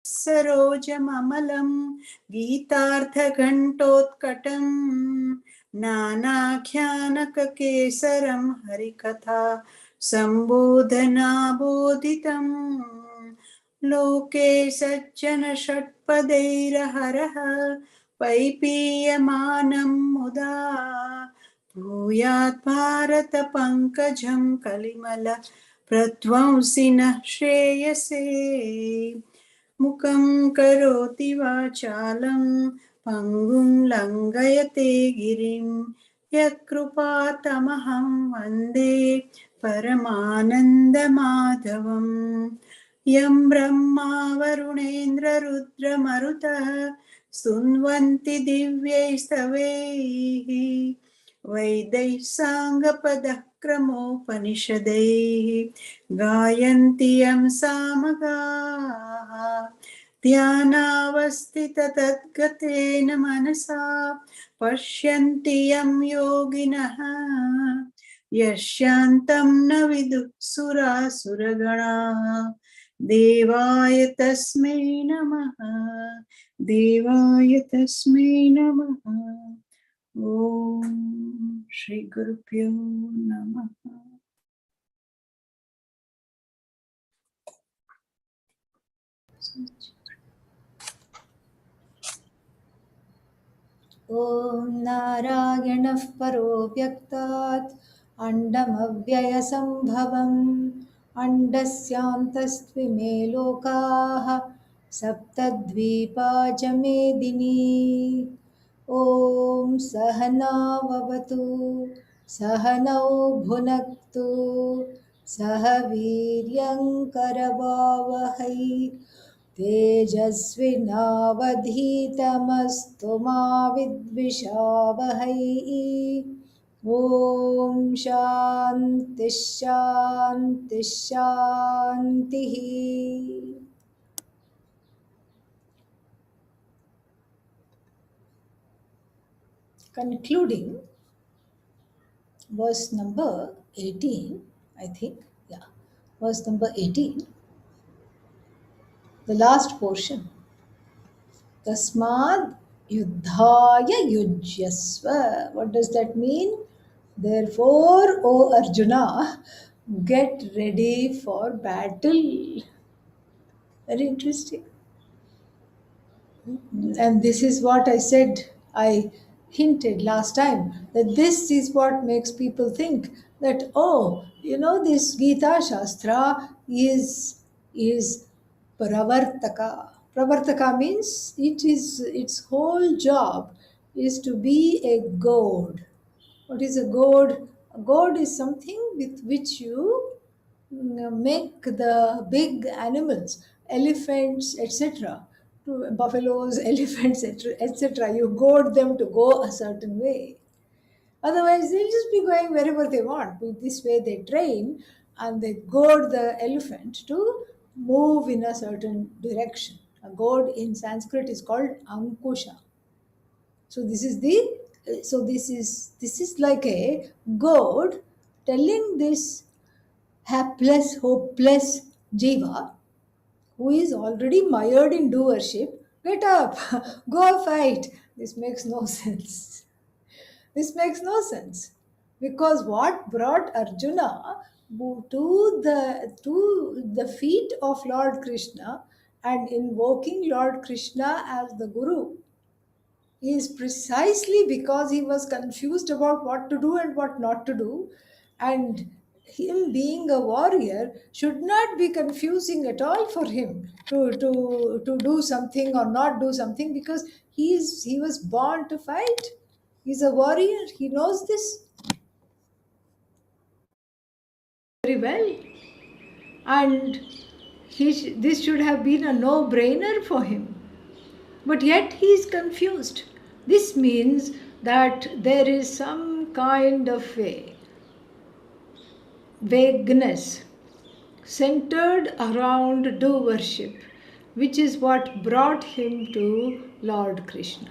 सरोजममलं गीतार्थघण्टोत्कटं नानाख्यानककेसरं हरिकथा सम्बोधनाबोधितं लोके सज्जनषट्पदैरहरः पैपीयमानं मुदा भूयात् भारतपङ्कजं कलिमल प्रध्वंसिनः श्रेयसे मुखं करोति वाचालं पङ्गुं लङ्घयते गिरिं यत्कृपातमहं वन्दे परमानन्दमाधवम् यं ब्रह्मा वरुणेन्द्ररुद्रमरुतः स्तुन्वन्ति दिव्यैस्तवैः वैदैः साङ्गपदः क्रमोपनिषदैः गायन्ति यं सामगाः ध्यानावस्थिततद्गतेन मनसा पश्यन्ति यं योगिनः यस्यान्तं न विदुः सुरासुरगणाः देवाय तस्मै नमः देवाय तस्मै नमः ॐ श्री गुरुभ्यो नमः। ॐ नारायणः परो व्यक्तात् अण्डमव्ययसम्भवम् अण्डस्यान्तस्त्विमे लोकाः सप्तद्वीपा च मेदिनी ॐ सहनाववतु सहनौ भुनक्तु सह वीर्यङ्करवावहै तेजस्विनावधीतमस्तु मा विद्विषावहै ॐ शान्तिः शान्तिः शान्तिः। Concluding verse number 18, I think, yeah, verse number 18, the last portion. Tasmad yuddhaya yujyasva. What does that mean? Therefore, O Arjuna, get ready for battle. Very interesting. And this is what I said, I hinted last time, that this is what makes people think that, oh, this Gita Shastra is pravartaka. Pravartaka means its whole job is to be a goad. What is a goad? A goad is something with which you make the big animals, elephants, etc., buffaloes, elephants, etc., you goad them to go a certain way. Otherwise, they'll just be going wherever they want. With this way, they train and they goad the elephant to move in a certain direction. A goad in Sanskrit is called ankusha. So this is like a goad telling this hapless, hopeless jiva who is already mired in doership, get up, go fight. This makes no sense. This makes no sense, because what brought Arjuna to the feet of Lord Krishna and invoking Lord Krishna as the Guru is precisely because he was confused about what to do and what not to do. And him being a warrior should not be confusing at all for him to do something or not do something, because he was born to fight. He's a warrior. He knows this very well. And this should have been a no-brainer for him. But yet he is confused. This means that there is some kind of a vagueness centered around do-worship, which is what brought him to Lord Krishna.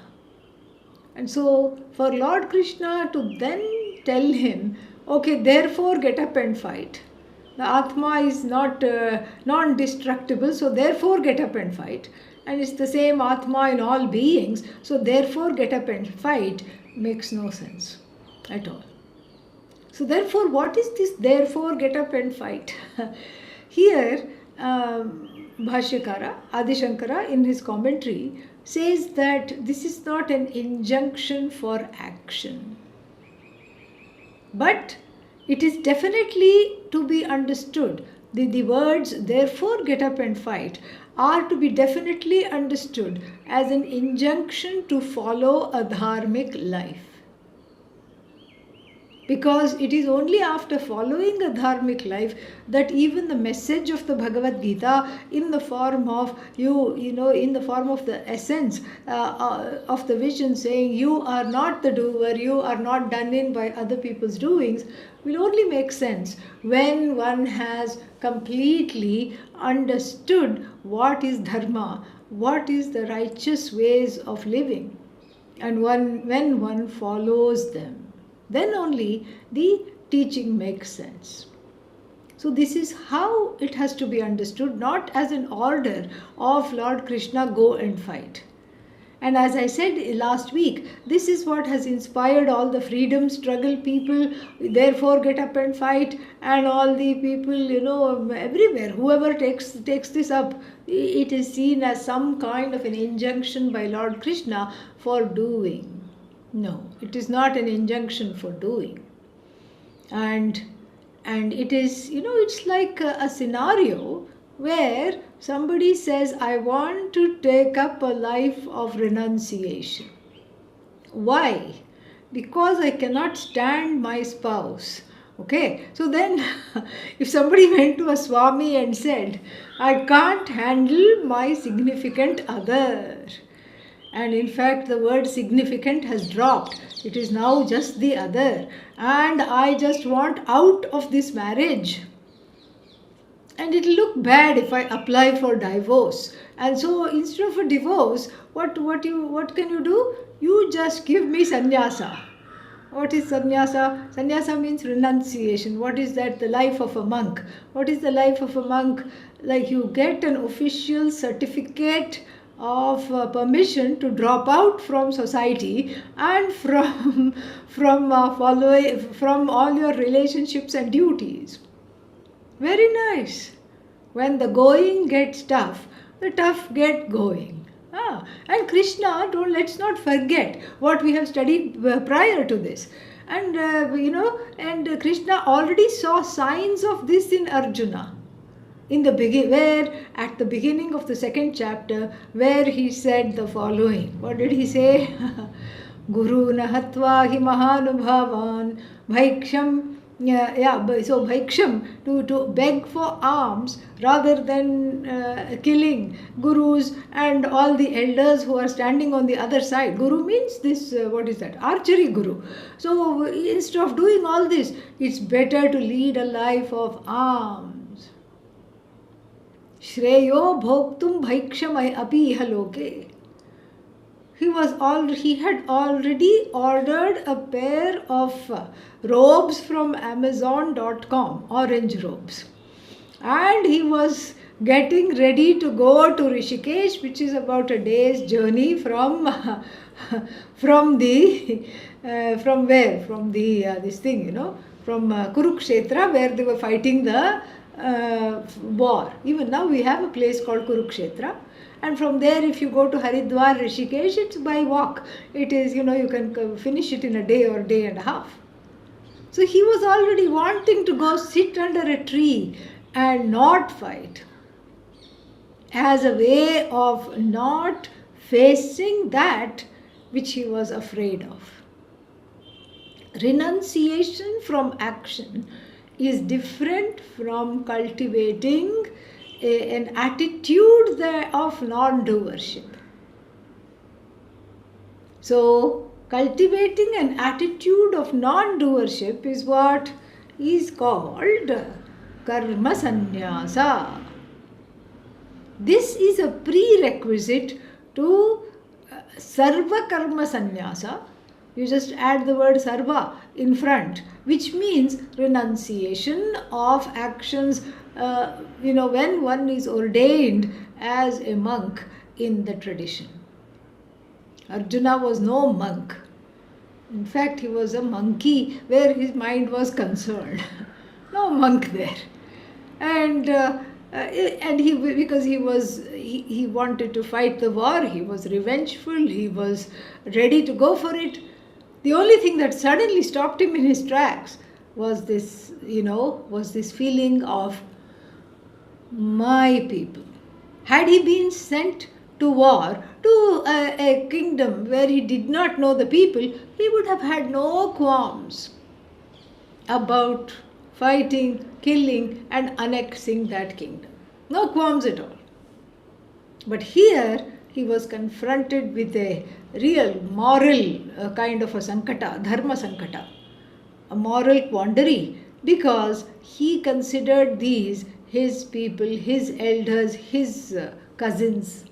And so for Lord Krishna to then tell him, okay, therefore get up and fight, the Atma is not non-destructible, so therefore get up and fight. And it's the same Atma in all beings, so therefore get up and fight makes no sense at all. So therefore, what is this therefore get up and fight? Here, Bhashyakara, Adi Shankara, in his commentary, says that this is not an injunction for action, but it is definitely to be understood. The words therefore get up and fight are to be definitely understood as an injunction to follow a dharmic life. Because it is only after following a dharmic life that even the message of the Bhagavad Gita, in the form of in the form of the essence of the vision, saying you are not the doer, you are not done in by other people's doings, will only make sense when one has completely understood what is dharma, what is the righteous ways of living, and when one follows them. Then only the teaching makes sense. So this is how it has to be understood, not as an order of Lord Krishna, go and fight. And as I said last week, this is what has inspired all the freedom struggle people, therefore get up and fight, and all the people, everywhere, whoever takes this up, it is seen as some kind of an injunction by Lord Krishna for doing. No, it is not an injunction for doing. And it is, it's like a scenario where somebody says, I want to take up a life of renunciation. Why? Because I cannot stand my spouse. Okay, so then if somebody went to a Swami and said, I can't handle my significant other, and in fact the word significant has dropped, it is now just the other, and I just want out of this marriage, and it will look bad if I apply for divorce. And so instead of a divorce, what can you do? You just give me sannyasa. What is sannyasa? Sannyasa means renunciation. What is that? The life of a monk. What is the life of a monk? Like you get an official certificate of permission to drop out from society and from all your relationships and duties. Very nice. When the going gets tough, the tough get going. And Krishna, let's not forget what we have studied prior to this. And and Krishna already saw signs of this in Arjuna. At the beginning of the second chapter, where he said the following. What did he say? Guru nahatva hi mahanubhavan bhaiksham. So bhaiksham, to beg for alms rather than killing gurus and all the elders who are standing on the other side. Guru means this, archery guru. So instead of doing all this, it's better to lead a life of alms. Shreyo bhoktum bhaiksham api iha loke. He had already ordered a pair of robes from Amazon.com, orange robes. And he was getting ready to go to Rishikesh, which is about a day's journey from Kurukshetra, where they were fighting the war. Even now we have a place called Kurukshetra. And from there, if you go to Haridwar, Rishikesh, it's by walk. It is, you can finish it in a day or day and a half. So he was already wanting to go sit under a tree and not fight, as a way of not facing that which he was afraid of. Renunciation from action is different from cultivating an attitude of non-doership. So, cultivating an attitude of non-doership is what is called karma sannyasa. This is a prerequisite to sarva karma sannyasa, You just add the word sarva in front, which means renunciation of actions, when one is ordained as a monk in the tradition. Arjuna was no monk. In fact, he was a monkey where his mind was concerned. No monk there. And he, because he wanted to fight the war, he was revengeful, he was ready to go for it. The only thing that suddenly stopped him in his tracks was this feeling of my people. Had he been sent to war to a kingdom where he did not know the people, he would have had no qualms about fighting, killing, and annexing that kingdom. No qualms at all. But here he was confronted with a real moral kind of a sankata, dharma sankata, a moral quandary, because he considered these his people, his elders, his cousins,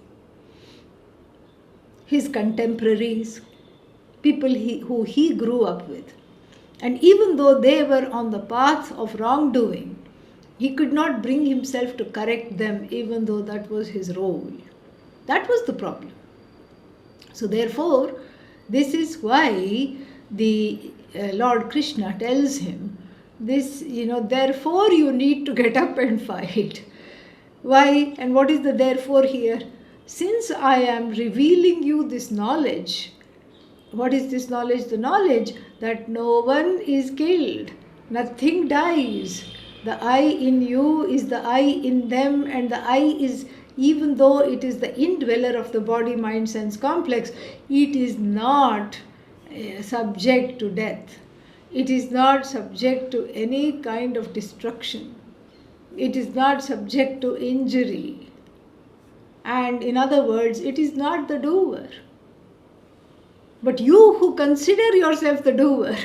his contemporaries, people who he grew up with. And even though they were on the path of wrongdoing, he could not bring himself to correct them, even though that was his role. That was the problem. So therefore, this is why the Lord Krishna tells him this, therefore you need to get up and fight. Why? And what is the therefore here? Since I am revealing you this knowledge, what is this knowledge? The knowledge that no one is killed, nothing dies. The I in you is the I in them, and the I is, even though it is the indweller of the body, mind, sense complex, it is not subject to death. It is not subject to any kind of destruction. It is not subject to injury. And in other words, it is not the doer. But you who consider yourself the doer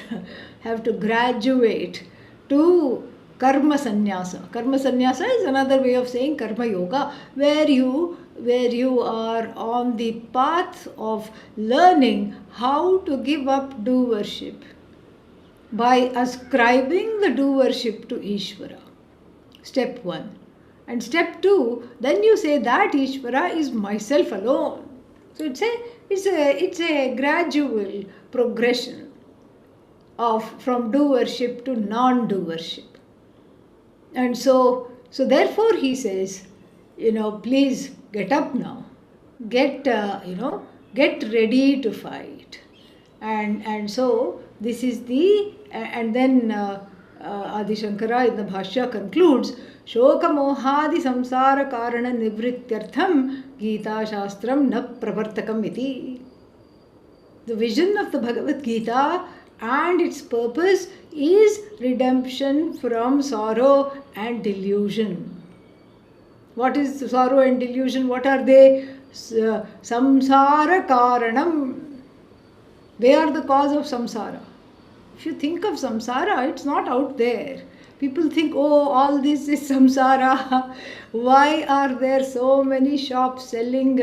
have to graduate to karma sannyasa. Karma sannyasa is another way of saying karma yoga, where you are on the path of learning how to give up doership by ascribing the doership to Ishvara. Step 1. And step 2, then you say that Ishvara is myself alone. So it's a gradual progression from doership to non-doership. And so therefore he says, please get up now, get ready to fight. And so this is and then Adi Shankara in the Bhashya concludes, Shoka mohadi samsara karana nivrityartham Gita Shastram na pravartakam iti. The vision of the Bhagavad Gita and its purpose is redemption from sorrow and delusion. What is sorrow and delusion? What are they? Samsara karanam. They are the cause of samsara. If you think of samsara, it's not out there. People think, oh, all this is samsara. Why are there so many shops selling,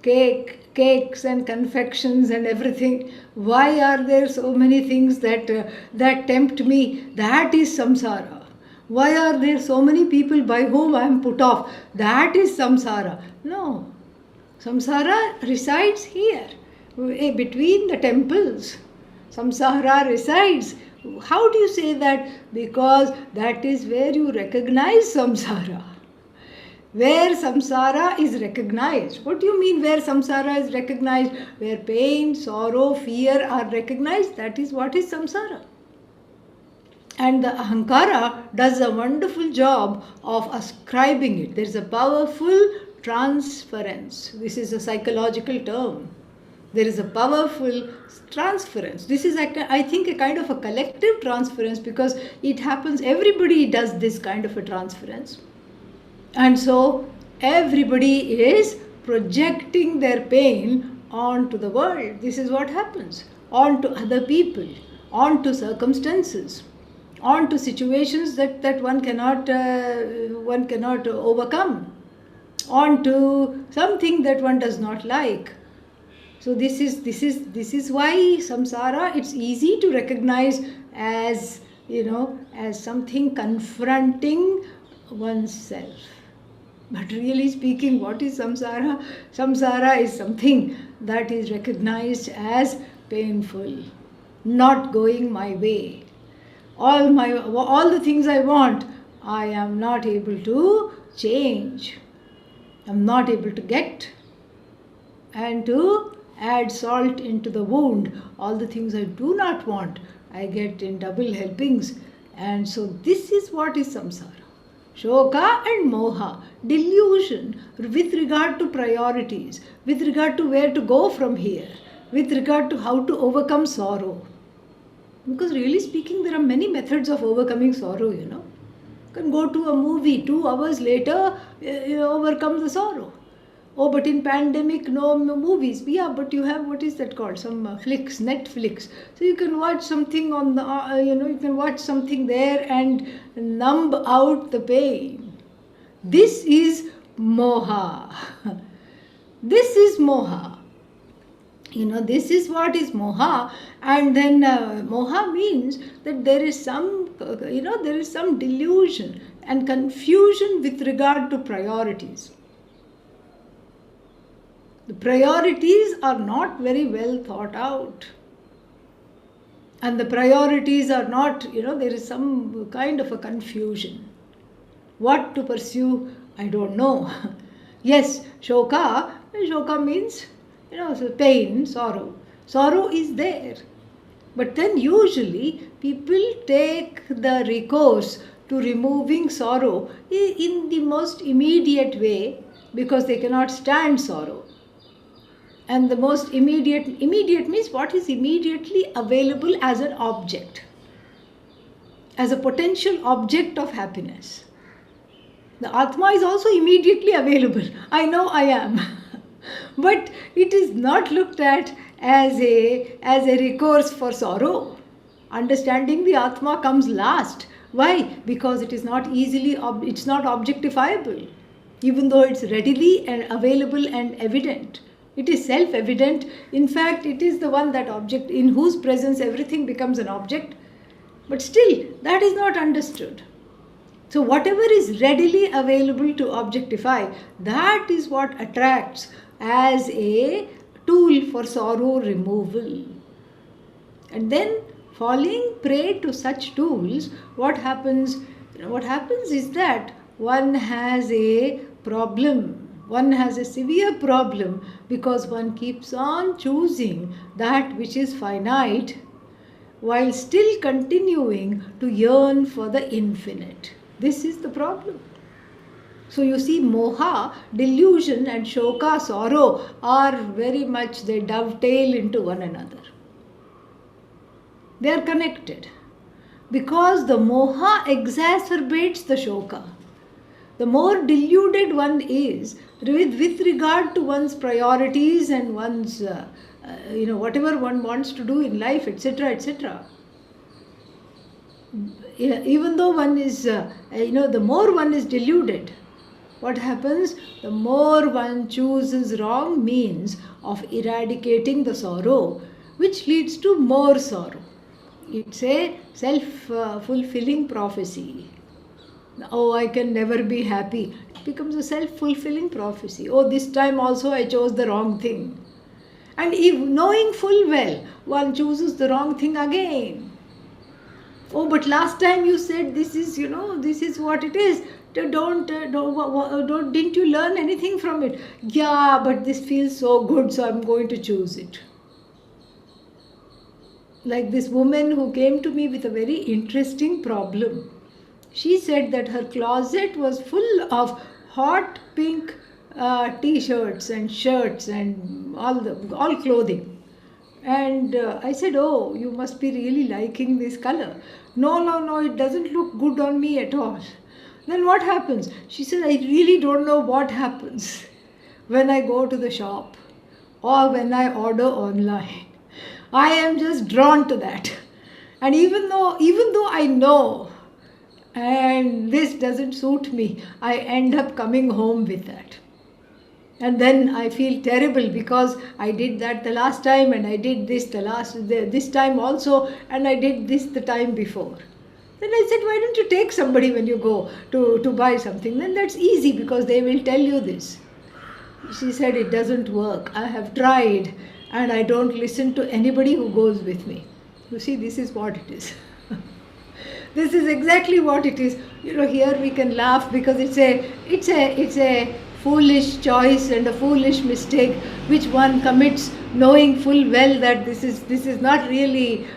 cakes and confections and everything? Why are there so many things that tempt me? That is samsara. Why are there so many people by whom I am put off? That is samsara. No. Samsara resides here, between the temples. Samsara resides. How do you say that? Because that is where you recognize samsara. Where samsara is recognized. What do you mean where samsara is recognized? Where pain, sorrow, fear are recognized, that is what is samsara. And the ahankara does a wonderful job of ascribing it. There is a powerful transference. This is a psychological term. There is a powerful transference. This is, I think, a kind of a collective transference, because it happens, everybody does this kind of a transference. And so everybody is projecting their pain onto the world. This is what happens. Onto other people, onto circumstances, onto situations that one cannot overcome, onto something that one does not like. So this is why samsara, it's easy to recognize as, as something confronting oneself. But really speaking, what is samsara? Samsara is something that is recognized as painful, not going my way. All the things I want, I am not able to change. I'm not able to get, and to add salt into the wound. All the things I do not want, I get in double helpings. And so this is what is samsara. Shoka and moha, delusion with regard to priorities, with regard to where to go from here, with regard to how to overcome sorrow. Because really speaking, there are many methods of overcoming sorrow, You can go to a movie, 2 hours later, you overcome the sorrow. Oh, but in pandemic, no movies. Yeah, but you have, what is that called? Some flicks, Netflix. So you can watch something on the, you can watch something there and numb out the pain. This is moha. This is moha. This is what is moha. And then moha means that there is some, there is some delusion and confusion with regard to priorities. The priorities are not very well thought out. And the priorities are not, there is some kind of a confusion. What to pursue, I don't know. Yes, shoka means, so pain, sorrow. Sorrow is there. But then usually people take the recourse to removing sorrow in the most immediate way, because they cannot stand sorrow. And the most immediate means what is immediately available as an object, as a potential object of happiness. The Atma is also immediately available. I know I am. But it is not looked at as a recourse for sorrow. Understanding the Atma comes last. Why? Because it is not it's not objectifiable, even though it's readily and available and evident. It is self-evident. In fact, it is the one that object in whose presence everything becomes an object. But still, that is not understood. So whatever is readily available to objectify, that is what attracts as a tool for sorrow removal. And then falling prey to such tools, what happens? What happens is that one has a problem. One has a severe problem, because one keeps on choosing that which is finite while still continuing to yearn for the infinite. This is the problem. So you see, moha, delusion, and shoka, sorrow, are very much, they dovetail into one another. They are connected, because the moha exacerbates the shoka. The more deluded one is with regard to one's priorities and one's, whatever one wants to do in life, etc., etc. Even though one is, the more one is deluded, what happens? The more one chooses wrong means of eradicating the sorrow, which leads to more sorrow. It's a self-fulfilling prophecy. Oh, I can never be happy. It becomes a self-fulfilling prophecy. Oh, this time also I chose the wrong thing. And if knowing full well, one chooses the wrong thing again. Oh, but last time you said this is, this is what it is. Didn't you learn anything from it? Yeah, but this feels so good, so I'm going to choose it. Like this woman who came to me with a very interesting problem. She said that her closet was full of hot pink t-shirts and shirts and all clothing. And I said, oh, you must be really liking this color. No, it doesn't look good on me at all. Then what happens? She said, I really don't know what happens when I go to the shop or when I order online. I am just drawn to that. And even though I know and this doesn't suit me, I end up coming home with that. And then I feel terrible because I did that the last time, and I did this this time also, and I did this the time before. Then I said, why don't you take somebody when you go to buy something? Then that's easy because they will tell you this. She said, it doesn't work. I have tried and I don't listen to anybody who goes with me. You see, this is what it is. This is exactly what it is. Here we can laugh because it's a foolish choice and a foolish mistake which one commits, knowing full well that this is not really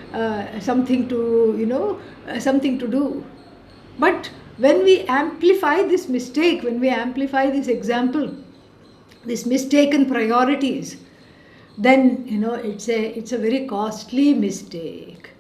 something to something to do. But when we amplify this mistake, when we amplify this example, these mistaken priorities, then it's a very costly mistake.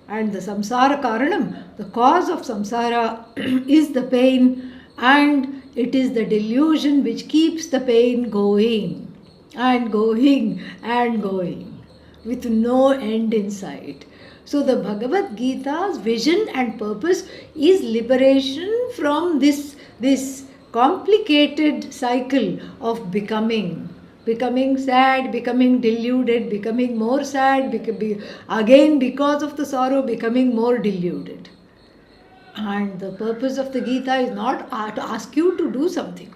And the samsara karanam, the cause of samsara is the pain, and it is the delusion which keeps the pain going and going and going with no end in sight. So the Bhagavad Gita's vision and purpose is liberation from this complicated cycle of becoming sad, becoming deluded, becoming more sad, again because of the sorrow becoming more deluded. And the purpose of the Gita is not to ask you to do something.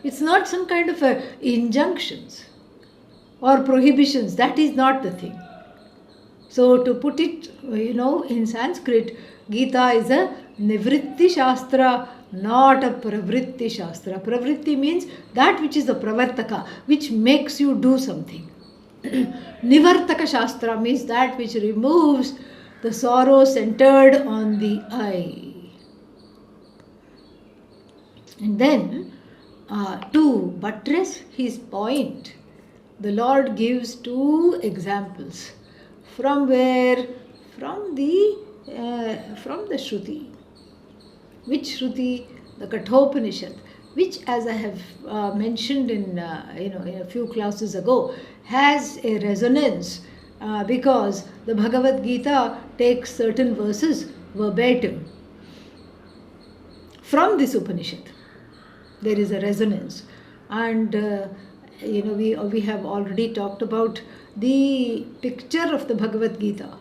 It's not some kind of injunctions or prohibitions. That is not the thing. So to put it, in Sanskrit, Gita is a Nivritti Shastra, not a Pravritti Shastra. Pravritti means that which is the Pravartaka, which makes you do something. Nivartaka Shastra means that which removes the sorrow centered on the I. And then, to buttress his point, the Lord gives two examples. From where? From the Shruti. Which Shruti? The Kathopanishad, which, as I have mentioned in a few classes ago, has a resonance because the Bhagavad Gita takes certain verses verbatim from this Upanishad. There is a resonance, and we have already talked about the picture of the Bhagavad Gita.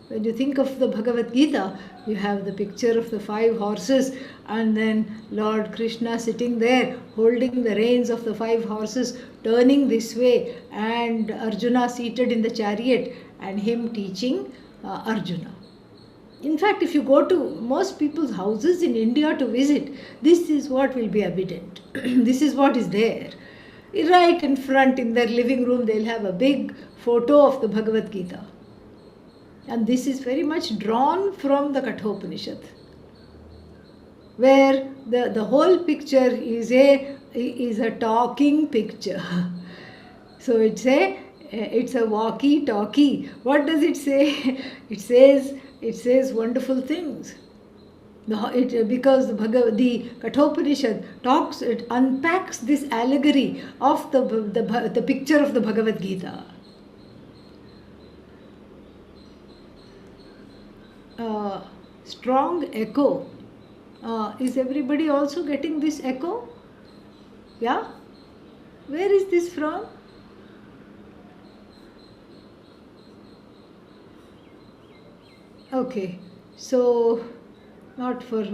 When you think of the Bhagavad Gita, you have the picture of the 5 horses, and then Lord Krishna sitting there holding the reins of the 5 horses, turning this way, and Arjuna seated in the chariot, and him teaching Arjuna. In fact, if you go to most people's houses in India to visit, this is what will be evident. This is what is there. Right in front, in their living room, they'll have a big photo of the Bhagavad Gita. And this is very much drawn from the Kathopanishad, where the whole picture is a talking picture. So it's a walkie-talkie. What does it say? It says wonderful things. Because the Kathopanishad it unpacks this allegory of the picture of the Bhagavad Gita. Strong echo. Is everybody also getting this echo? Yeah? Where is this from? Okay, so not for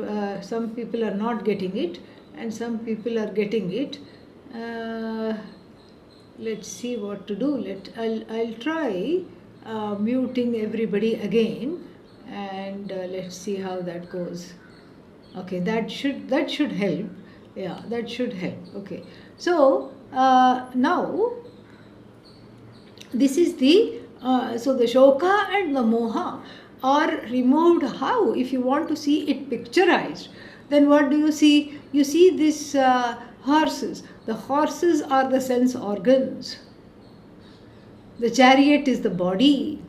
some people are not getting it, and some people are getting it. Let's see what to do. I'll try muting everybody again, and let's see how that goes. Okay, that should help. Yeah, that should help. Okay, so now this is the so the shoka and the moha are removed. How? If you want to see it picturized, then what do you see? You see these horses. The horses are the sense organs. The chariot is the body.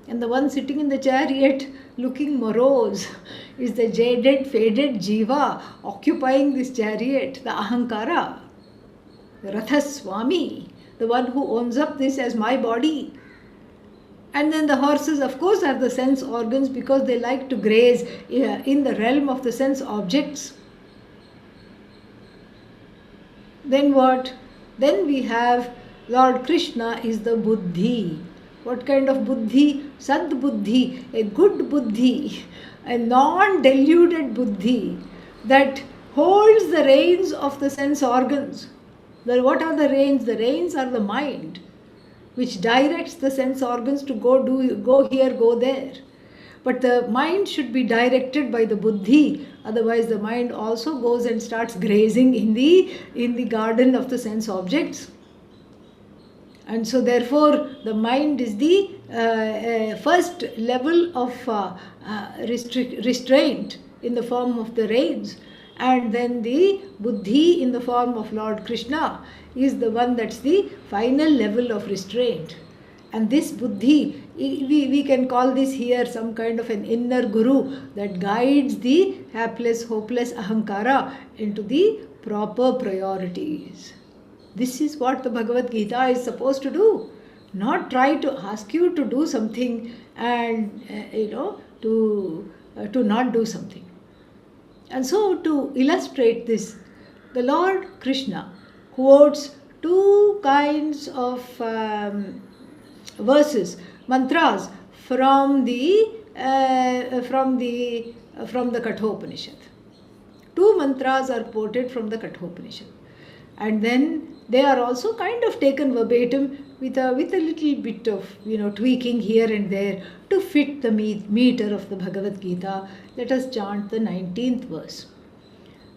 And the one sitting in the chariot looking morose is the jaded, faded jiva occupying this chariot, the ahankara, the Ratha Swami, the one who owns up this as my body. And then the horses, of course, are the sense organs because they like to graze in the realm of the sense objects. Then what? Then we have Lord Krishna is the Buddhi. What kind of Buddhi? Sad Buddhi, a good Buddhi, a non deluded Buddhi that holds the reins of the sense organs. What are the reins? The reins are the mind, which directs the sense organs to go here, go there. But the mind should be directed by the buddhi, otherwise the mind also goes and starts grazing in the garden of the sense objects. And so therefore the mind is the first level of restraint in the form of the reins, and then the buddhi in the form of Lord Krishna is the one that's the final level of restraint. And this buddhi, we can call this here some kind of an inner guru that guides the hapless, hopeless ahankara into the proper priorities. This is what the Bhagavad Gita is supposed to do. Not try to ask you to do something and, to not do something. And so to illustrate this, the Lord Krishna quotes two kinds of verses, mantras from the Kathopanishad. Two mantras are quoted from the Kathopanishad, and then they are also kind of taken verbatim with a little bit of tweaking here and there to fit the meter of the Bhagavad Gita. Let us chant the 19th verse.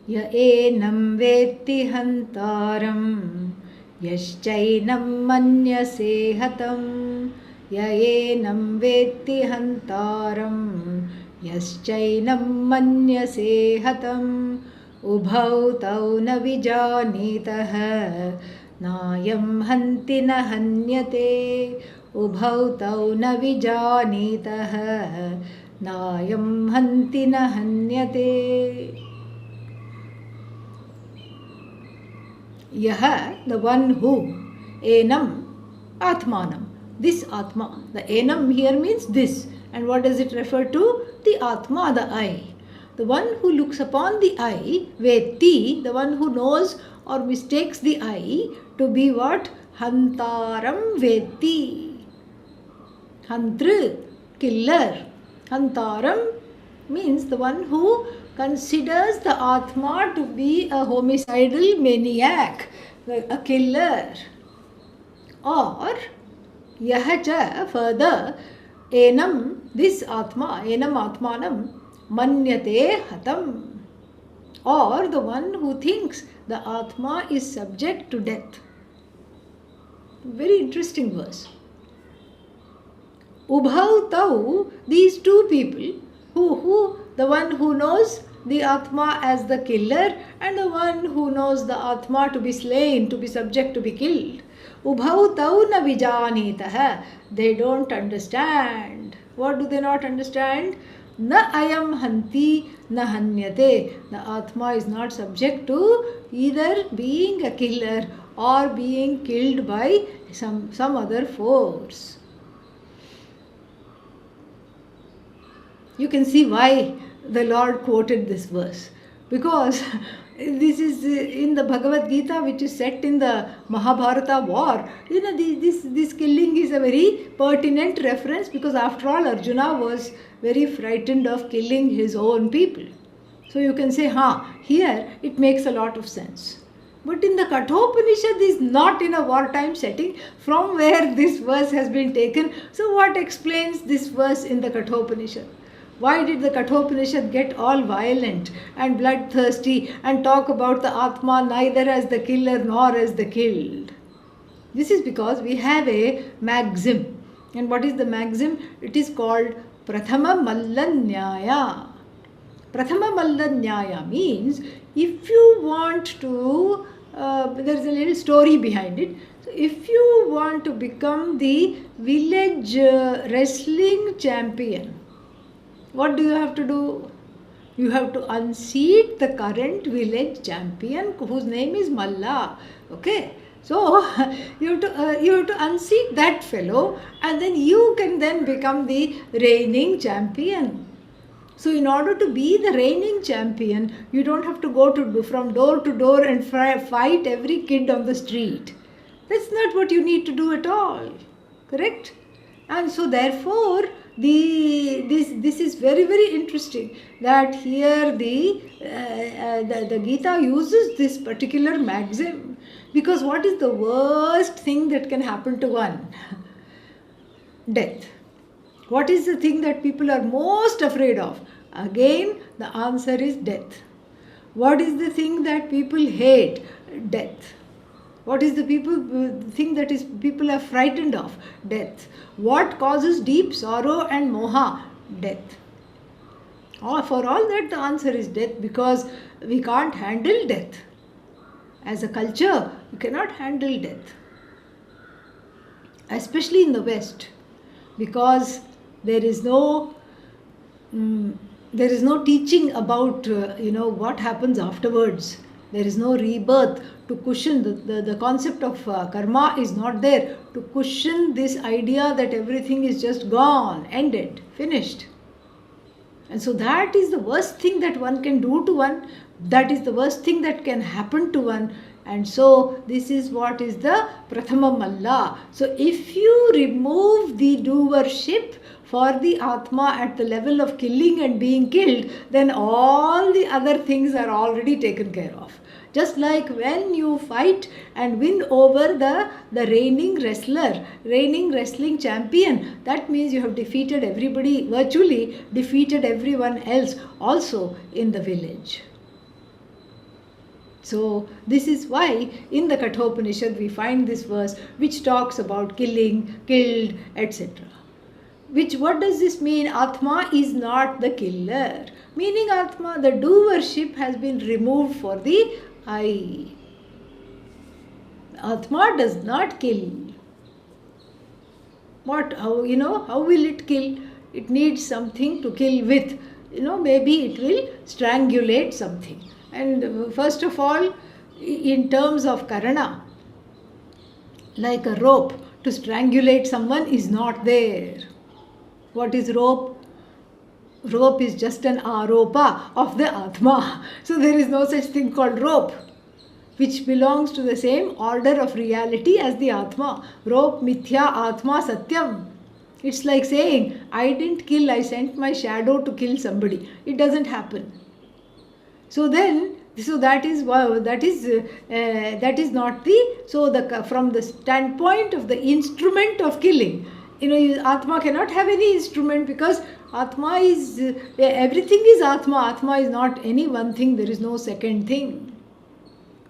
Ya enam vetti hantaram yaschainam manyase hatam. Ya enam vetti hantaram yaschainam manyase hatam. Ubhau tau na vijanitah nayam hanti na hanyate. Ubhau tau na vijanitah nayam hanti na hanyate. Yaha, the one who, enam, atmanam, this atma. The enam here means this. And what does it refer to? The atma, the I. The one who looks upon the I, veti, the one who knows or mistakes the I to be what? Hantaram veti. Hantru, killer. Hantaram means the one who considers the Atma to be a homicidal maniac, a killer. Or, yahacha, further, enam, this Atma, enam Atmanam, manyate hatam. Or the one who thinks the Atma is subject to death. Very interesting verse. Ubhau tau, these two people, who the one who knows the Atma as the killer and the one who knows the Atma to be slain, to be subject to be killed. Ubhau tau na vijanitah, they don't understand. What do they not understand? Na ayam hanti na hanyate. The Atma is not subject to either being a killer or being killed by some other force. You can see why the Lord quoted this verse. Because this is in the Bhagavad Gita, which is set in the Mahabharata war. This killing is a very pertinent reference, because after all, Arjuna was very frightened of killing his own people. So you can say, here it makes a lot of sense. But in the Kathopanishad is not in a wartime setting from where this verse has been taken. So what explains this verse in the Kathopanishad? Why did the Kathopanishad get all violent and bloodthirsty and talk about the Atma neither as the killer nor as the killed? This is because we have a maxim. And what is the maxim? It is called Prathama Mallanyaya. Prathama Mallanyaya means if you want to, there is a little story behind it. So if you want to become the village wrestling champion, what do you have to do? You have to unseat the current village champion whose name is Malla. Okay, so you have to unseat that fellow, and then you can then become the reigning champion. So in order to be the reigning champion, you don't have to go from door to door and fight every kid on the street. That's not what you need to do at all. Correct? And so therefore, this is very, very interesting that here the Gita uses this particular maxim, because what is the worst thing that can happen to one? Death. What is the thing that people are most afraid of? Again, the answer is death. What is the thing that people hate? Death. What is the thing that is people are frightened of? Death. What causes deep sorrow and moha? Death. For all that, the answer is death, because we can't handle death. As a culture, you cannot handle death, especially in the West, because there is no teaching about what happens afterwards. There is no rebirth to cushion. The concept of karma is not there to cushion this idea that everything is just gone, ended, finished. And so that is the worst thing that one can do to one. That is the worst thing that can happen to one. And so this is what is the Prathama Malla. So if you remove the doership for the Atma at the level of killing and being killed, then all the other things are already taken care of. Just like when you fight and win over the reigning wrestler, reigning wrestling champion, that means you have defeated everybody, virtually defeated everyone else also in the village. So this is why in the Kathopanishad we find this verse which talks about killing, killed, etc. What does this mean? Atma is not the killer. Meaning Atma, the doership has been removed for the I. Atma does not kill. How will it kill? It needs something to kill with. Maybe it will strangulate something. And first of all, in terms of karana, like a rope to strangulate someone is not there. What is rope? Rope is just an aropa of the Atma. So there is no such thing called rope, which belongs to the same order of reality as the Atma. Rope, mithya, Atma, satyam. It's like saying, I didn't kill, I sent my shadow to kill somebody. It doesn't happen. So that is not from the standpoint of the instrument of killing. Atma cannot have any instrument, because Atma is, everything is Atma. Atma is not any one thing, there is no second thing.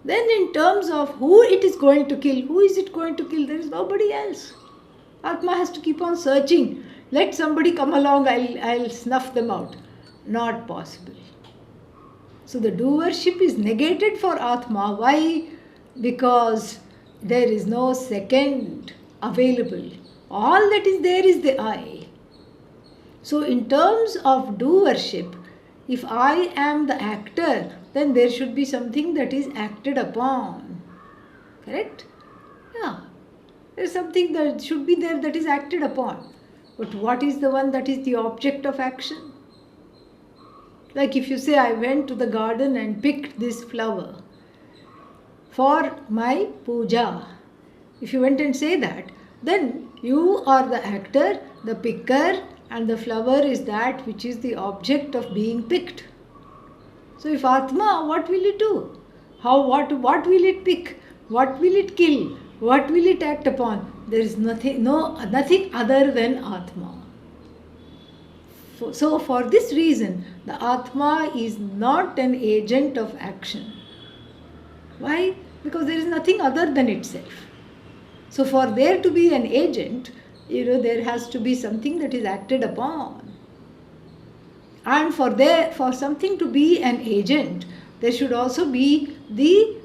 Then in terms of who it is going to kill, who is it going to kill? There is nobody else. Atma has to keep on searching. Let somebody come along, I'll snuff them out. Not possible. So the doership is negated for Atma. Why? Because there is no second available. All that is there is the I. So in terms of doership, if I am the actor, then there should be something that is acted upon. Correct? Yeah. There is something that should be there that is acted upon. But what is the one that is the object of action? Like if you say, I went to the garden and picked this flower for my puja. If you went and say that, then you are the actor, the picker, and the flower is that which is the object of being picked. So if Atma, what will it do? What will it pick? What will it kill? What will it act upon? There is nothing other than Atma. So for this reason, the Atma is not an agent of action. Why? Because there is nothing other than itself. So for there to be an agent, there has to be something that is acted upon. And for something to be an agent, there should also be the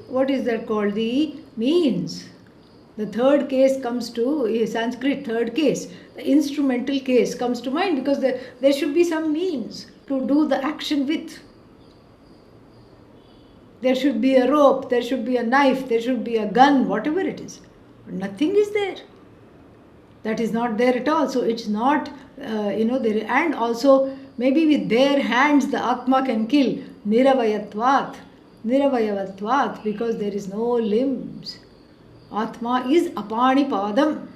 means. The third case comes to, Sanskrit third case, the instrumental case comes to mind, because there should be some means to do the action with. There should be a rope, there should be a knife, there should be a gun, whatever it is. But nothing is there. That is not there at all. So it's not, there. And also maybe with bare hands the Atma can kill. Niravayavatvat, because there is no limbs. Atma is apanipadam.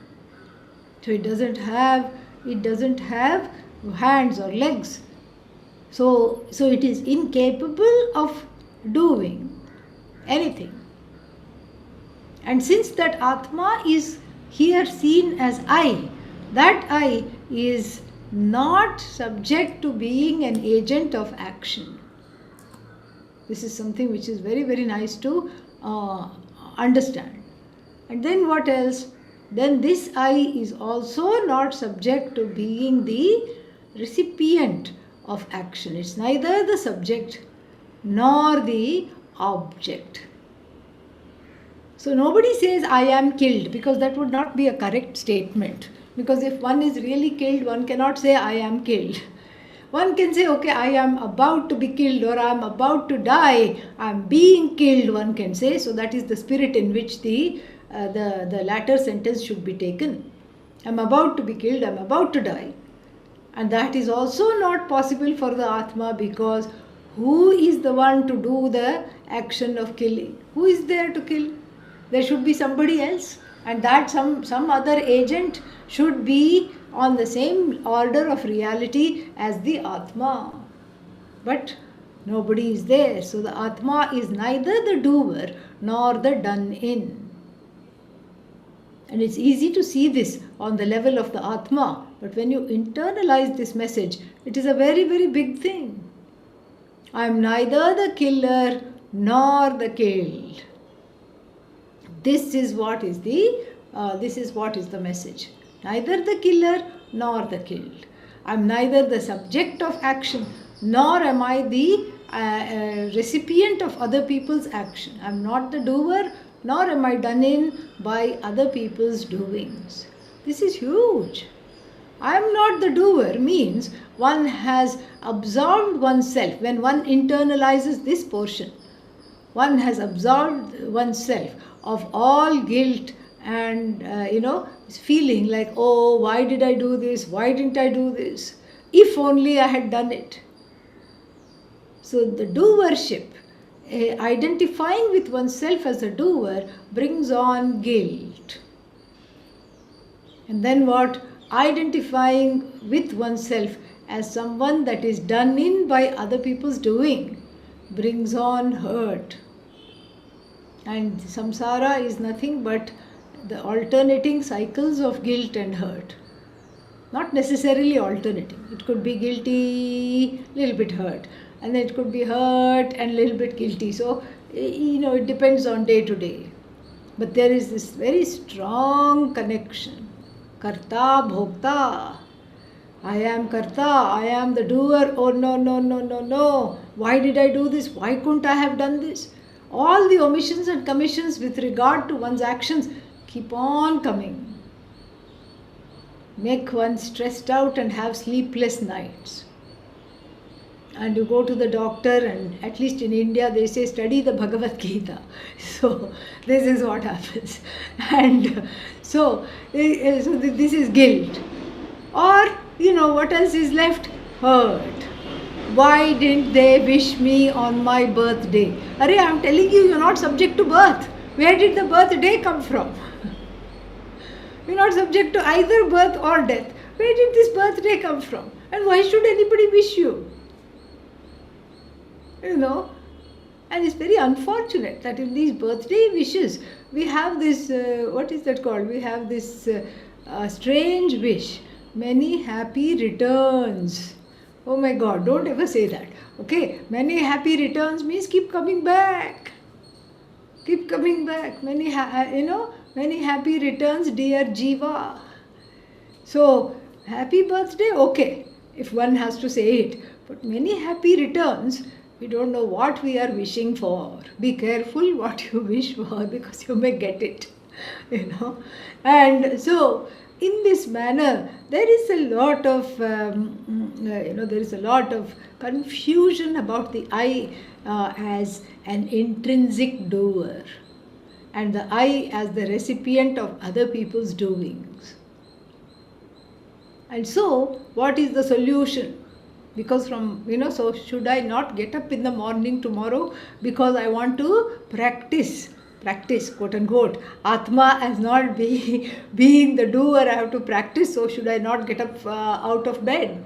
So it doesn't have hands or legs. So it is incapable of doing anything. And since that Atma is here seen as I, that I is not subject to being an agent of action. This is something which is very, very nice to understand. And then what else? Then this I is also not subject to being the recipient of action. It's neither the subject nor the object. So nobody says I am killed, because that would not be a correct statement. Because if one is really killed, one cannot say I am killed. One can say, okay, I am about to be killed, or I am about to die, I am being killed, one can say. So that is the spirit in which the latter sentence should be taken. I am about to be killed, I am about to die. And that is also not possible for the Atma, because who is the one to do the action of killing? Who is there to kill? There should be somebody else, and that some other agent should be on the same order of reality as the Atma. But nobody is there. So the Atma is neither the doer nor the done in. And it's easy to see this on the level of the Atma. But when you internalize this message, it is a very, very big thing. I am neither the killer nor the killed. This is what is the message. Neither the killer nor the killed. I am neither the subject of action nor am I the recipient of other people's action. I am not the doer nor am I done in by other people's doings. This is huge. I am not the doer means one has absolved oneself. When one internalizes this portion, one has absolved oneself of all guilt and feeling like, oh, why did I do this? Why didn't I do this? If only I had done it. So the doership, identifying with oneself as a doer, brings on guilt. And then what? Identifying with oneself as someone that is done in by other people's doing brings on hurt. And samsara is nothing but the alternating cycles of guilt and hurt. Not necessarily alternating. It could be guilty, little bit hurt. And then it could be hurt and little bit guilty. So, it depends on day to day. But there is this very strong connection. Karta, bhokta. I am karta, I am the doer. Oh no. Why did I do this? Why couldn't I have done this? All the omissions and commissions with regard to one's actions keep on coming. Make one stressed out and have sleepless nights. And you go to the doctor, and at least in India they say study the Bhagavad Gita. So this is what happens. And so this is guilt. Or, what else is left? Hurt. Why didn't they wish me on my birthday? Arey, I'm telling you, you're not subject to birth. Where did the birthday come from? You're not subject to either birth or death. Where did this birthday come from? And why should anybody wish you? And it's very unfortunate that in these birthday wishes, we have this, what is that called? We have this strange wish. Many happy returns. Oh my God, don't ever say that. Okay, many happy returns means keep coming back. Keep coming back. Many happy returns, dear Jiva. So, happy birthday, okay, if one has to say it. But many happy returns, we don't know what we are wishing for. Be careful what you wish for, because you may get it. And so, in this manner, there is a lot of confusion about the I as an intrinsic doer, and the I as the recipient of other people's doings. And so, what is the solution? Because so should I not get up in the morning tomorrow because I want to practice, quote unquote, Atma as not being the doer, I have to practice, so should I not get up out of bed?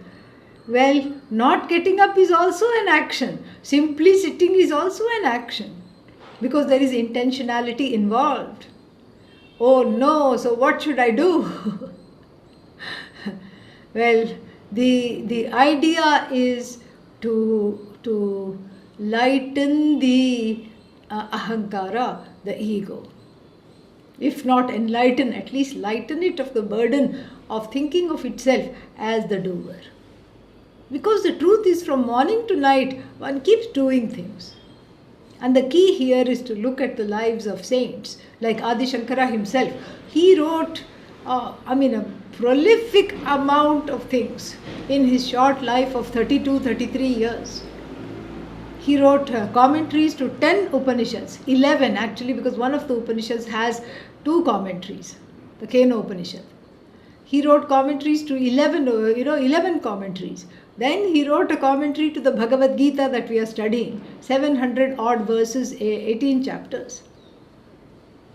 Well, not getting up is also an action. Simply sitting is also an action because there is intentionality involved. Oh no, so what should I do? Well, the idea is to lighten the ahankara, the ego. If not enlighten, at least lighten it of the burden of thinking of itself as the doer. Because the truth is, from morning to night, one keeps doing things. And the key here is to look at the lives of saints, like Adi Shankara himself. He wrote, a prolific amount of things in his short life of 32, 33 years. He wrote commentaries to 10 Upanishads, 11 actually, because one of the Upanishads has 2 commentaries, the Kena Upanishad. He wrote commentaries to 11 commentaries. Then he wrote a commentary to the Bhagavad Gita that we are studying, 700 odd verses, 18 chapters.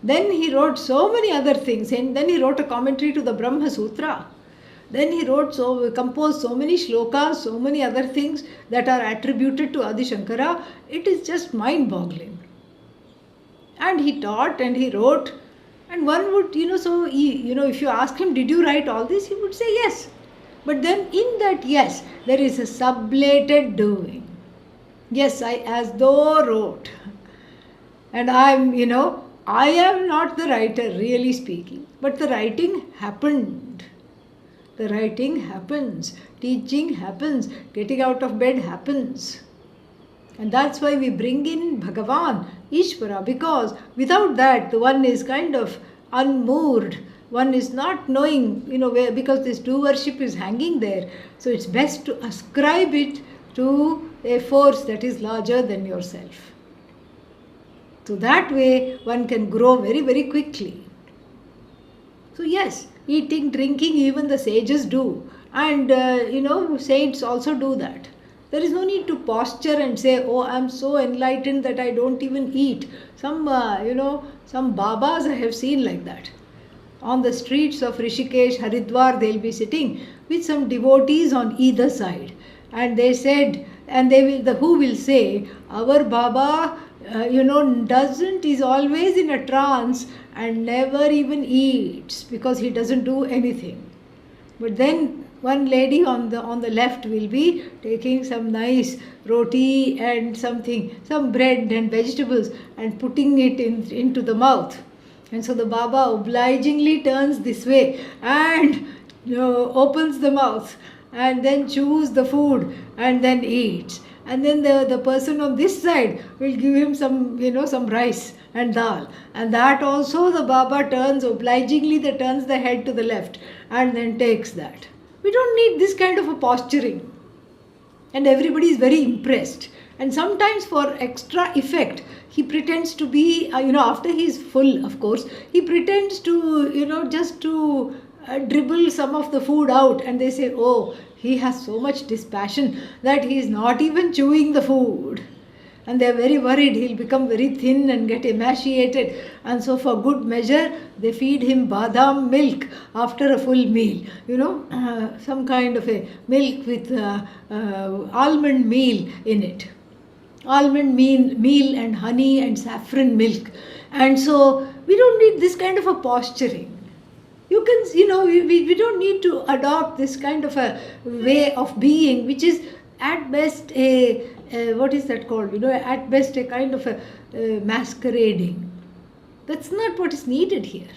Then he wrote so many other things, and then he wrote a commentary to the Brahma Sutra. Then he composed so many shlokas, so many other things that are attributed to Adi Shankara. It is just mind-boggling. And he taught and he wrote, and one would, if you ask him, did you write all this? He would say yes. But then in that yes, there is a sublated doing. Yes, I as though wrote. And I am not the writer, really speaking. But the writing happened. The writing happens. Teaching happens. Getting out of bed happens. And that's why we bring in Bhagavan, Ishvara, because without that, the one is kind of unmoored. One is not knowing, where, because this doership is hanging there. So it's best to ascribe it to a force that is larger than yourself. So that way, one can grow very, very quickly. So yes, eating, drinking, even the sages do. And, saints also do that. There is no need to posture and say, oh, I am so enlightened that I don't even eat. Some Babas I have seen like that. On the streets of Rishikesh, Haridwar, they'll be sitting with some devotees on either side. And they said, and who will say, our Baba, is always in a trance and never even eats because he doesn't do anything. But then one lady on the left will be taking some nice roti and some bread and vegetables and putting it into the mouth. And so the Baba obligingly turns this way and opens the mouth and then chews the food and then eats. And then the person on this side will give him some rice and dal. And that also the Baba obligingly turns the head to the left and then takes that. We don't need this kind of a posturing. And everybody is very impressed. And sometimes for extra effect, he pretends to be, after he is full, of course, he pretends to, just to dribble some of the food out. And they say, oh, he has so much dispassion that he is not even chewing the food. And they are very worried he'll become very thin and get emaciated. And so for good measure, they feed him badam milk after a full meal. Some kind of a milk with almond meal in it. Almond meal and honey and saffron milk. And so we don't need this kind of a posturing. We don't need to adopt this kind of a way of being, which is at best what is that called? At best a kind of a masquerading. That's not what is needed here.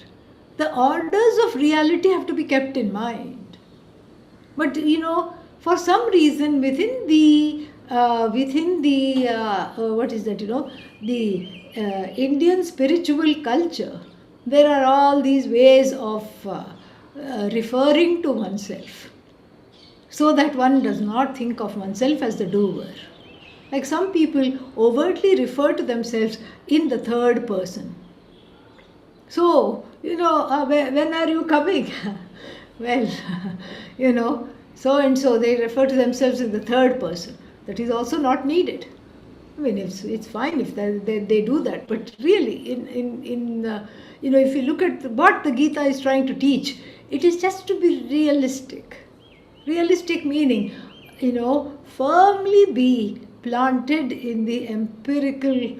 The orders of reality have to be kept in mind. But, for some reason within the Indian spiritual culture, there are all these ways of referring to oneself so that one does not think of oneself as the doer. Like some people overtly refer to themselves in the third person. So, when are you coming? Well, so and so. They refer to themselves in the third person. That is also not needed. I mean, it's fine if they do that, but really, if you look at what the Gita is trying to teach, it is just to be realistic. Realistic meaning, firmly be planted in the empirical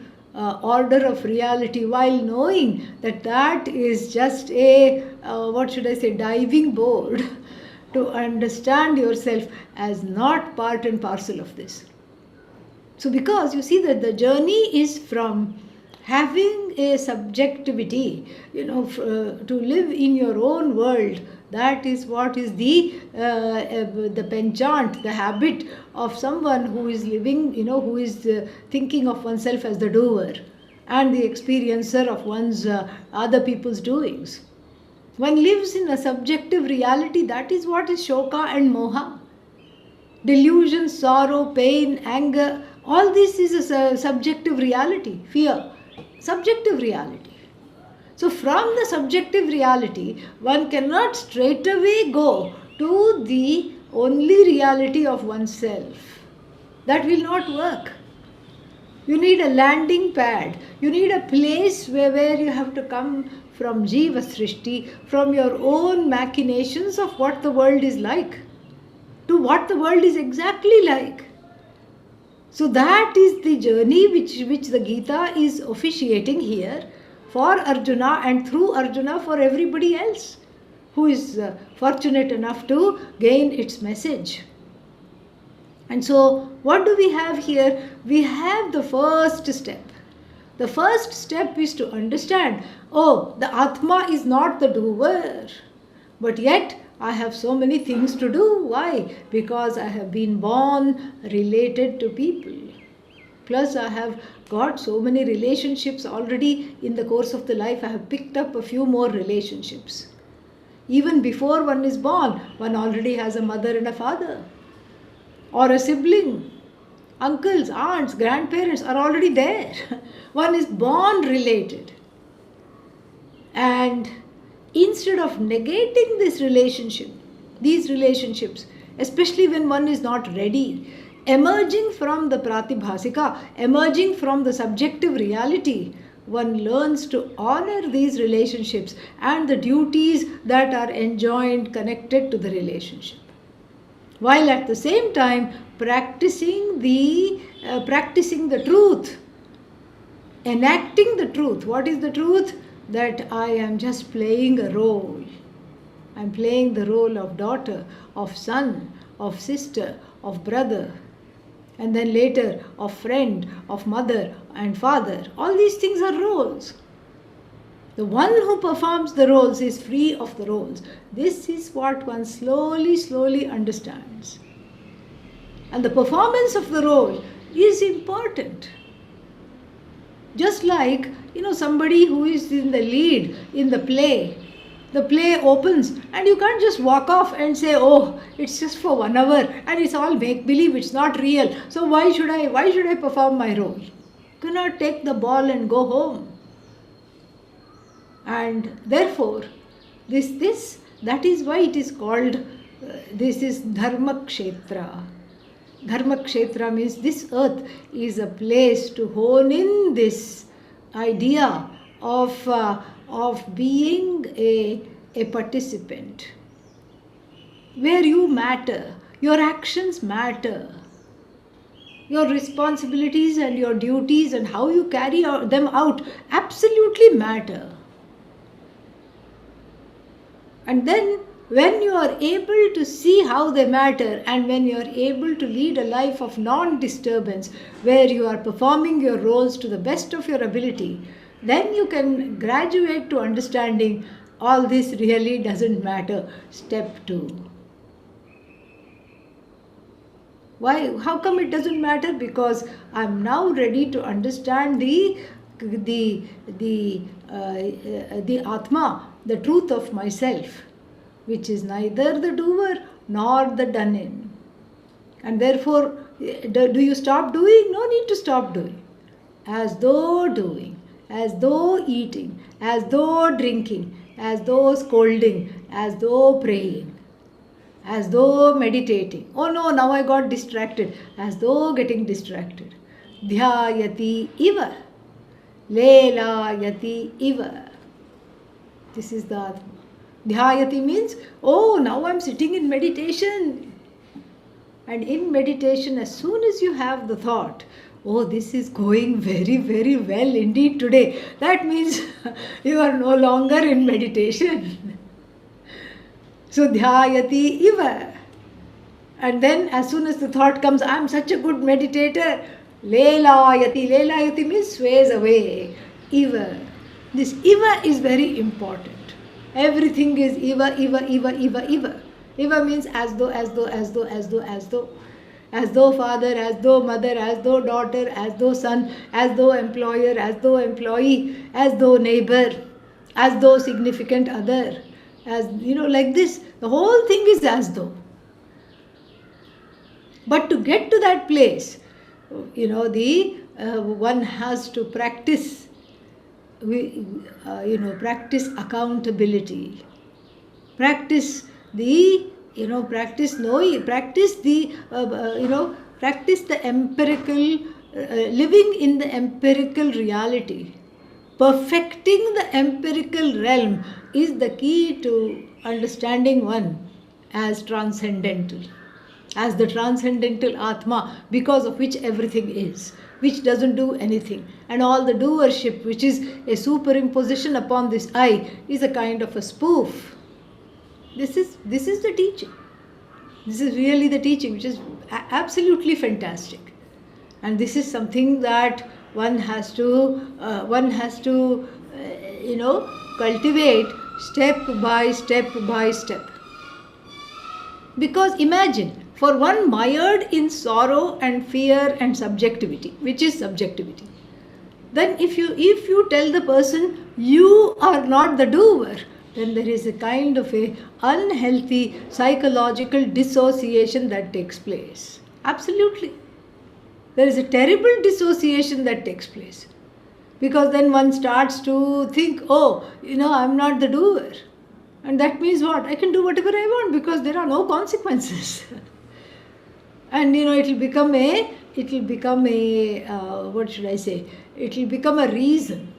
order of reality, while knowing that that is just a, diving board to understand yourself as not part and parcel of this. So because you see that the journey is from having a subjectivity, to live in your own world. That is what is the penchant, the habit of someone who is living, who is thinking of oneself as the doer and the experiencer of one's other people's doings. One lives in a subjective reality. That is what is shoka and moha. Delusion, sorrow, pain, anger, all this is a subjective reality. Fear, subjective reality. So from the subjective reality, one cannot straightaway go to the only reality of oneself. That will not work. You need a landing pad. You need a place where you have to come from Jiva Srishti, from your own machinations of what the world is like, to what the world is exactly like. So that is the journey which the Gita is officiating here for Arjuna, and through Arjuna for everybody else who is fortunate enough to gain its message. And so what do we have here? We have the first step. The first step is to understand, the Atma is not the doer, but yet I have so many things to do. Why? Because I have been born related to people. Plus I have got so many relationships already in the course of the life. I have picked up a few more relationships. Even before one is born, one already has a mother and a father, or a sibling. Uncles, aunts, grandparents are already there. One is born related. And instead of negating these relationships, especially when one is not ready, emerging from the pratibhasika, emerging from the subjective reality, one learns to honor these relationships and the duties that are enjoined connected to the relationship, while at the same time practicing the truth, enacting the truth. What is the truth? That I am just playing a role. I'm playing the role of daughter, of son, of sister, of brother, and then later of friend, of mother and father. All these things are roles. The one who performs the roles is free of the roles. This is what one slowly understands. And the performance of the role is important. Just like, somebody who is in the lead in the play opens and you can't just walk off and say, it's just for 1 hour and it's all make-believe, it's not real. So why should I perform my role? You cannot take the ball and go home. And therefore, that is why it is called, this is Dharma Kshetra. Dharma Kshetra means this earth is a place to hone in this idea of being a participant, where you matter, your actions matter, your responsibilities and your duties and how you carry them out absolutely matter. And then when you are able to see how they matter, and when you are able to lead a life of non-disturbance, where you are performing your roles to the best of your ability, then you can graduate to understanding all this really doesn't matter. Step 2. Why? How come it doesn't matter? Because I'm now ready to understand the Atma, the truth of myself, which is neither the doer nor the done in. And therefore, do you stop doing? No need to stop doing. As though doing, as though eating, as though drinking, as though scolding, as though praying, as though meditating. Oh no, now I got distracted, as though getting distracted. Dhyayati iva, lelayati iva. This is the Atma. Dhyayati means, oh, now I'm sitting in meditation. And in meditation, as soon as you have the thought, oh, this is going very, very well indeed today, that means you are no longer in meditation. So, dhyayati iva. And then, as soon as the thought comes, I'm such a good meditator, lelayati. Lelayati means sways away. Iva. This iva is very important. Everything is iva, iva, iva, iva, iva. Iva means as though, as though, as though, as though, as though. As though father, as though mother, as though daughter, as though son, as though employer, as though employee, as though neighbor, as though significant other. As like this. The whole thing is as though. But to get to that place, one has to practice. Practice accountability. Practice the practice the empirical, living in the empirical reality. Perfecting the empirical realm is the key to understanding one as transcendental, as the transcendental Atma, because of which everything is, which doesn't do anything. And all the doership, which is a superimposition upon this I, is a kind of a spoof. This is the teaching. This is really the teaching, which is absolutely fantastic. And this is something that one has to cultivate step by step by step. Because imagine, for one mired in sorrow and fear and subjectivity, which is subjectivity, then if you tell the person you are not the doer, then there is a kind of a unhealthy psychological dissociation that takes place. Absolutely. There is a terrible dissociation that takes place. Because then one starts to think, oh, I'm not the doer. And that means what? I can do whatever I want because there are no consequences. And it will become a what should I say? It will become a reason,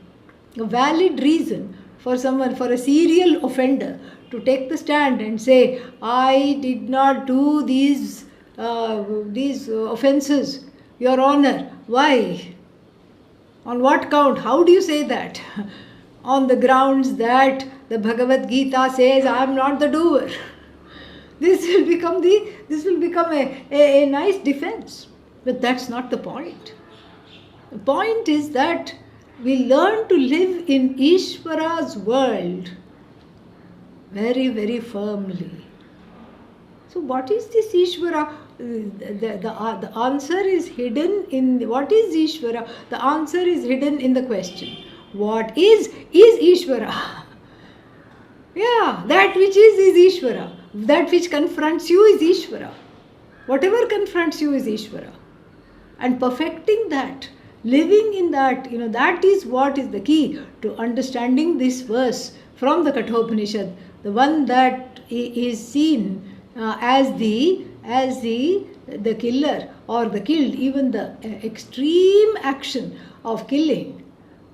a valid reason for someone, for a serial offender to take the stand and say, I did not do these offenses, Your Honor. Why? On what count? How do you say that? On the grounds that the Bhagavad Gita says I am not the doer. This will become a nice defense. But that's not the point. The point is that we learn to live in Ishvara's world very, very firmly. So what is this Ishvara? The answer is hidden in, what is Ishvara? The answer is hidden in the question. What is Ishvara? Yeah, that which is Ishvara. That which confronts you is Ishvara. Whatever confronts you is Ishvara. And perfecting that, living in that, that is what is the key to understanding this verse from the Kathopanishad, the one that is seen as the killer or the killed, even the extreme action of killing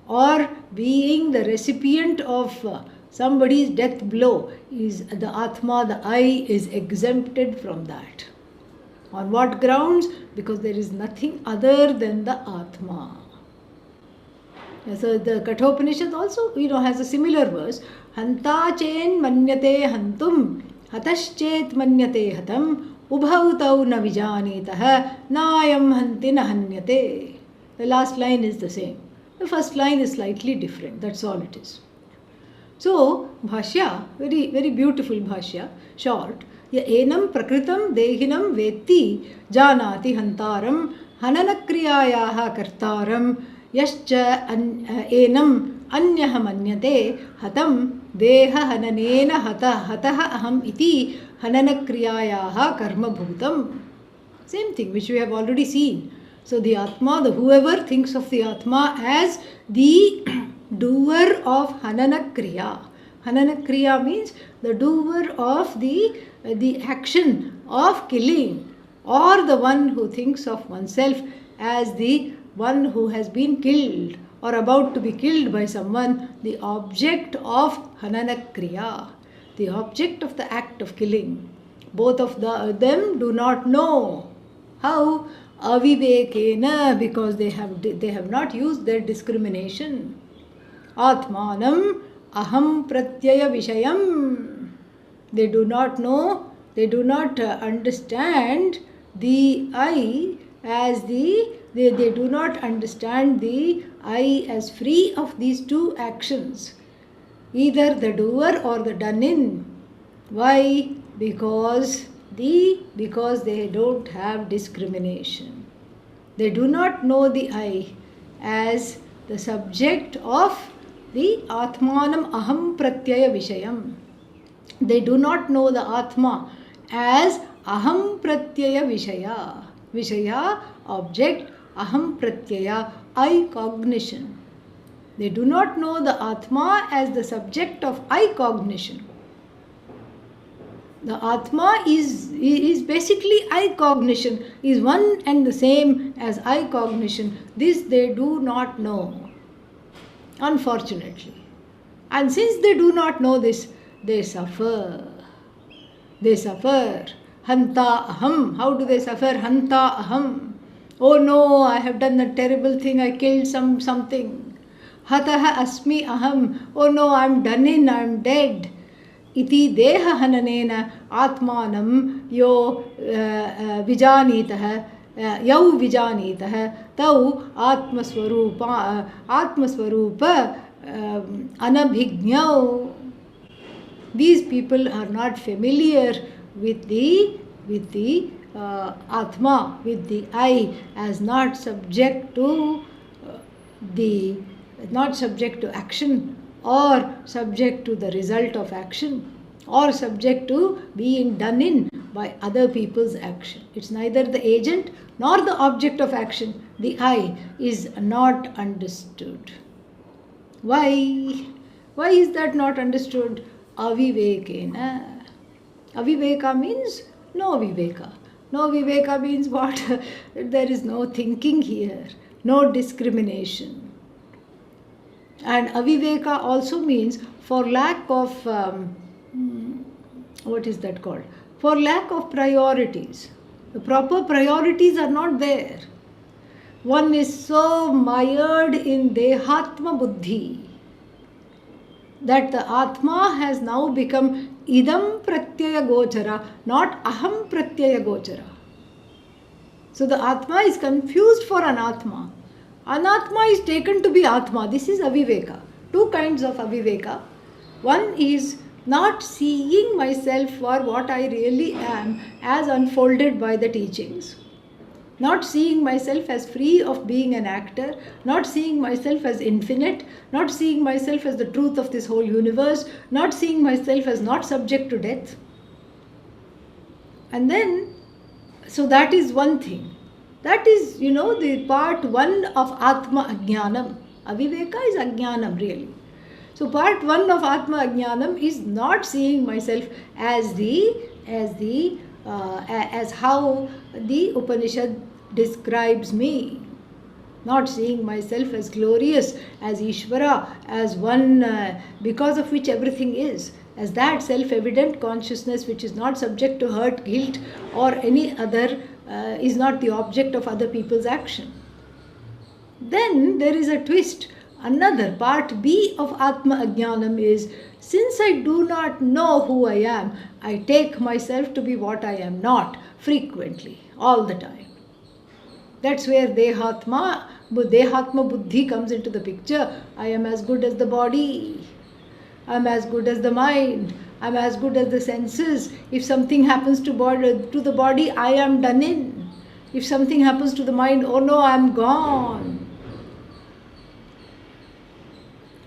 or being the recipient of somebody's death blow is the Atma, the I is exempted from that. On what grounds? Because there is nothing other than the Atma. So the Kathopanishad also, has a similar verse. Hanta chen manyate hantum, hataschet manyate hatam, ubhau tau na vijanitah, nayam hanti na hanyate. The last line is the same. The first line is slightly different. That's all it is. So, Bhashya, very, very beautiful Bhashya, short. Ya enam prakritam dehinam vetti janati hantaram hananakriyayaha kartaram yascha enam anyaha manyate hatam deha hananena hataha aham iti hananakriyayaha karma bhutam. Same thing which we have already seen. So the Atma, the whoever thinks of the Atma as the doer of Hanana Kriya. Hanana Kriya means the doer of the action of killing, or the one who thinks of oneself as the one who has been killed or about to be killed by someone, the object of Hanana Kriya, the object of the act of killing. Both of them do not know. How? Avivekena, because they have not used their discrimination. Atmanam aham pratyaya vishayam. They do not know, they do not understand the I as they do not understand the I as free of these two actions, either the doer or the done in. Why? Because they don't have discrimination. They do not know the I as the subject of the Atmanam Aham Pratyaya Vishayam. They do not know the Atma as Aham Pratyaya Vishaya. Vishaya, object, Aham Pratyaya, I cognition. They do not know the Atma as the subject of I cognition. The Atma is basically I cognition, is one and the same as I cognition. This they do not know, unfortunately. And since they do not know this, they suffer. They suffer. Hanta aham. How do they suffer? Hanta aham. Oh no, I have done a terrible thing, I killed something. Hataha asmi aham. Oh no, I'm done in, I'm dead. Iti deha hananena atmanam yo vijanitah yau vijanitah tau atmaswarupa anabhignyau. These people are not familiar with the Atma, with the I, as not subject to action, or subject to the result of action, or subject to being done in by other people's action. It's neither the agent nor the object of action. The I is not understood. Why? Why is that not understood? Avivekena. Aviveka means no viveka. No viveka means what? There is no thinking here, no discrimination. And aviveka also means for lack of, what is that called? For lack of priorities. The proper priorities are not there. One is so mired in dehatma buddhi that the Atma has now become idam pratyaya gochara, not aham pratyaya gochara. So the Atma is confused for Anatma. Anatma is taken to be Atma. This is aviveka. Two kinds of aviveka. One is not seeing myself for what I really am as unfolded by the teachings. Not seeing myself as free of being an actor, not seeing myself as infinite, not seeing myself as the truth of this whole universe, not seeing myself as not subject to death. And then, so that is one thing. That is, the part one of Atma Ajnanam. Aviveka is Ajnanam really. So part one of Atma Ajnanam is not seeing myself as how the Upanishad describes me. Not seeing myself as glorious, as Ishvara, as one because of which everything is, as that self-evident consciousness which is not subject to hurt, guilt or any other, is not the object of other people's action. Then there is a twist. Another part B of Atma Ajnanam is, since I do not know who I am, I take myself to be what I am not, frequently, all the time. That's where Dehatma Buddhi comes into the picture. I am as good as the body. I am as good as the mind. I am as good as the senses. If something happens to the body, I am done in. If something happens to the mind, oh no, I am gone.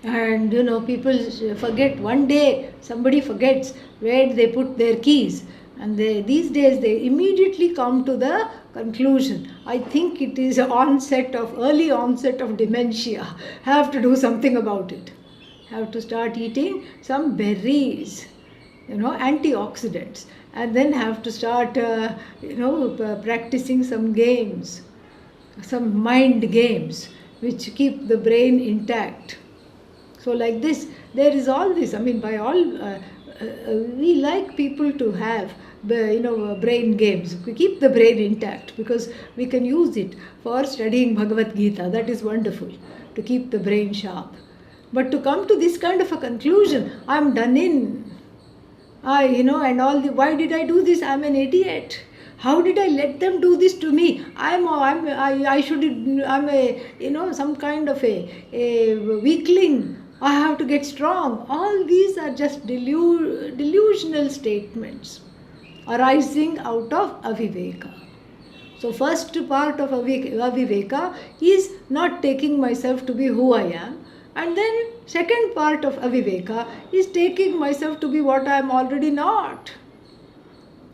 And people forget. One day somebody forgets where they put their keys, and these days they immediately come to the conclusion, I think it is early onset of dementia. Have to do something about it. have to start eating some berries, antioxidants, and then have to start, practicing some games, some mind games which keep the brain intact. So like this, there is all this. I mean, by all, we like people to have, brain games. We keep the brain intact because we can use it for studying Bhagavad Gita. That is wonderful, to keep the brain sharp. But to come to this kind of a conclusion, I'm done in. And all the, why did I do this? I'm an idiot. How did I let them do this to me? I'm a, some kind of a weakling. I have to get strong. All these are just delusional statements arising out of aviveka. So first part of aviveka is not taking myself to be who I am. And then second part of aviveka is taking myself to be what I am already not.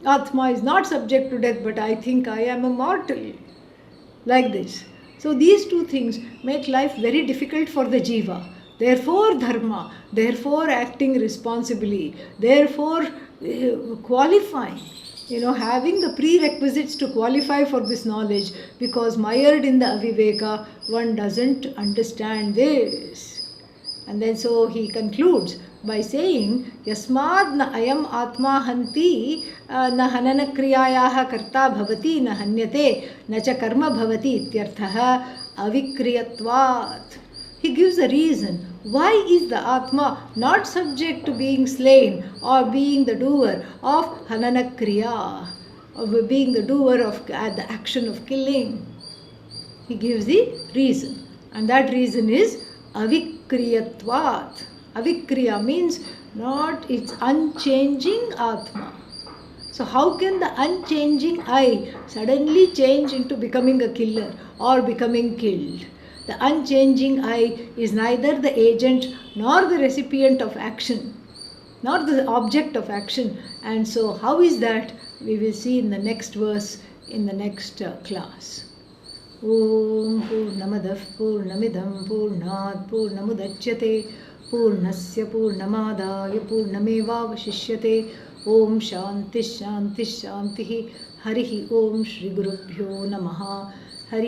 Atma is not subject to death, but I think I am immortal. Like this. So these two things make life very difficult for the jiva. Therefore dharma, therefore acting responsibly, therefore qualifying, having the prerequisites to qualify for this knowledge, because mired in the aviveka, one doesn't understand this. And then so he concludes by saying, Yasmad na ayam atma hanti na hanana kriyayaha karta bhavati na hanyate na cha karma bhavati ityarthaha avikriyatvat. He gives a reason. Why is the Atma not subject to being slain or being the doer of Hanana Kriya, of being the doer of the action of killing? He gives the reason. And that reason is Avikriyatvat. Avikriya means it's unchanging Atma. So how can the unchanging I suddenly change into becoming a killer or becoming killed? The unchanging I is neither the agent nor the recipient of action, nor the object of action. And so how is that? We will see in the next verse in the next class. Om Purnamadav Purnamidam Purnat Purnamudachyate Purnasya Purnamadaya Purnamevavashishyate. Om Shanti Shanti Shanti. Harihi Om Shri Gurubhyo Namaha. Harihi